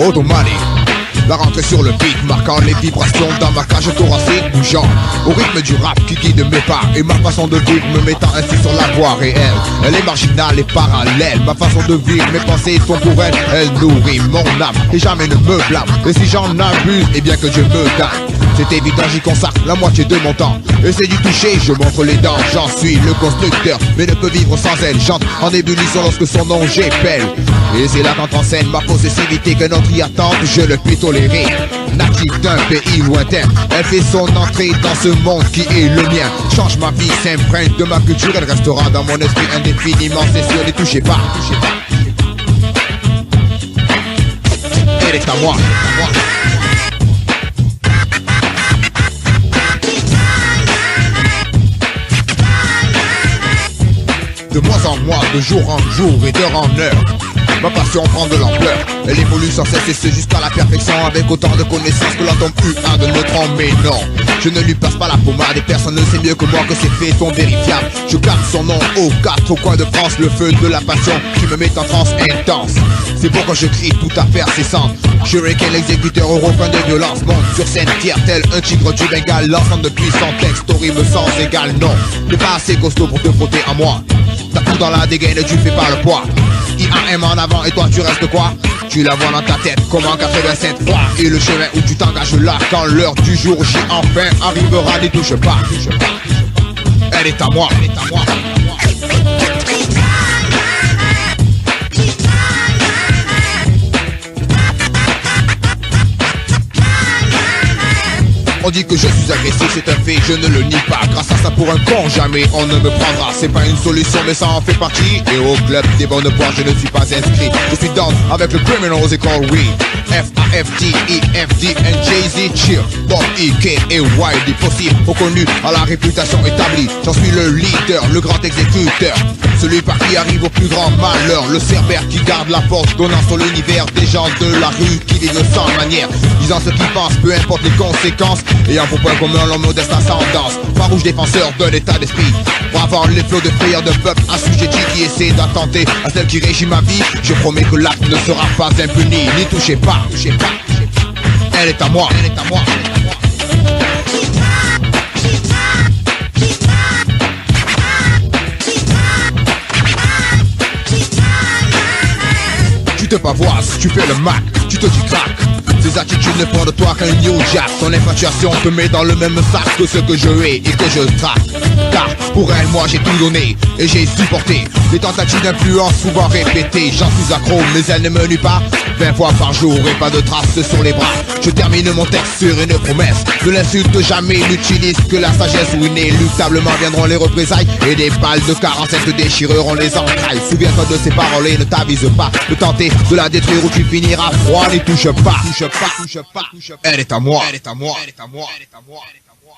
automatique. La rentrée sur le beat, marquant les vibrations dans ma cage thoracique bougeant au rythme du rap qui guide mes pas et ma façon de vivre me mettant ainsi sur la voie réelle. Elle est marginale et parallèle, ma façon de vivre, mes pensées sont pour elle. Elle nourrit mon âme et jamais ne me blâme. Et si j'en abuse, et bien que Dieu me damne. C'est évident, j'y consacre la moitié de mon temps. Et c'est du toucher, je montre les dents. J'en suis le constructeur, mais ne peux vivre sans elle. J'entre en ébullition lorsque son nom j'épelle. Et c'est là qu'entre en scène ma possessivité que notre y attente, je le puis tolérer. Native d'un pays lointain, elle fait son entrée dans ce monde qui est le mien. Change ma vie, s'imprègne de ma culture, elle restera dans mon esprit indéfiniment. C'est sûr, ne touchez pas, touchez pas. Elle est à moi, De mois en mois, de jour en jour et d'heure en heure, ma passion prend de l'ampleur. Elle évolue sans cesse et ce jusqu'à la perfection, avec autant de connaissances que l'atome U1 de neutron. Mais non, je ne lui passe pas la pommade et personne ne sait mieux que moi que ses faits sont vérifiables. Je garde son nom aux quatre coins de France, le feu de la passion qui me met en transe intense. C'est pourquoi je crie tout à faire cessant. Shuriken, l'exécuteur européen de violence, monte sur scène fier tel un tigre du Bengale. L'ensemble de puissants textes horribles sans égal. Non, t'es pas assez costaud pour te frotter à moi. T'as tout dans la dégaine et tu fais pas le poids. IAM en avant et toi tu restes quoi? Tu la vois dans ta tête comme en 87 fois. Et le chemin où tu t'engages là, quand l'heure du jour J enfin arrivera, n'y touche pas. Elle est à moi, elle est à moi. On dit que je suis agressif, c'est un fait, je ne le nie pas. Grâce à ça pour un con, jamais on ne me prendra. C'est pas une solution mais ça en fait partie. Et au club des bonnes poires, je ne suis pas inscrit. Je suis down avec le Criminals et Call oui. F-A-F-T-E-F-D and Jay-Z chill. Bob E.K. et Wiley possible, reconnu à la réputation établie. J'en suis le leader, le grand exécuteur, celui par qui arrive au plus grand malheur. Le cerbère qui garde la force, donnant sur l'univers des gens de la rue qui vivent sans manière, disant ce qu'ils pensent, peu importe les conséquences, ayant pour point commun leur modeste ascendance. Farouche défenseur d'un état d'esprit, pour avoir les flots de frayeur de peuple assujetti qui essaie d'attenter à celle qui régit ma vie. Je promets que l'acte ne sera pas impuni. N'y touchez pas, touchez pas. Elle est à moi, elle est à moi, elle est à moi. Tu te pavoises, tu fais le Mac, tu te dis crack. Ces attitudes ne font de toi qu'un New Jack. Ton infatuation te met dans le même sac que ce que je hais et que je traque. Car pour elle, moi j'ai tout donné et j'ai supporté des tentatives d'influence souvent répétées. J'en suis accro mais elle ne me nuit pas. 20 fois par jour et pas de traces sur les bras. Je termine mon texte sur une promesse: ne l'insulte jamais, n'utilise que la sagesse où inéluctablement viendront les représailles. Et des balles de 47 te déchireront les entrailles. Souviens-toi de ces paroles et ne t'avise pas de tenter de la détruire ou tu finiras froid. N'y touche pas, touche pas, touche pas, touche pas. Elle est à moi, elle est à moi, elle est à moi, elle est à moi, elle est à moi.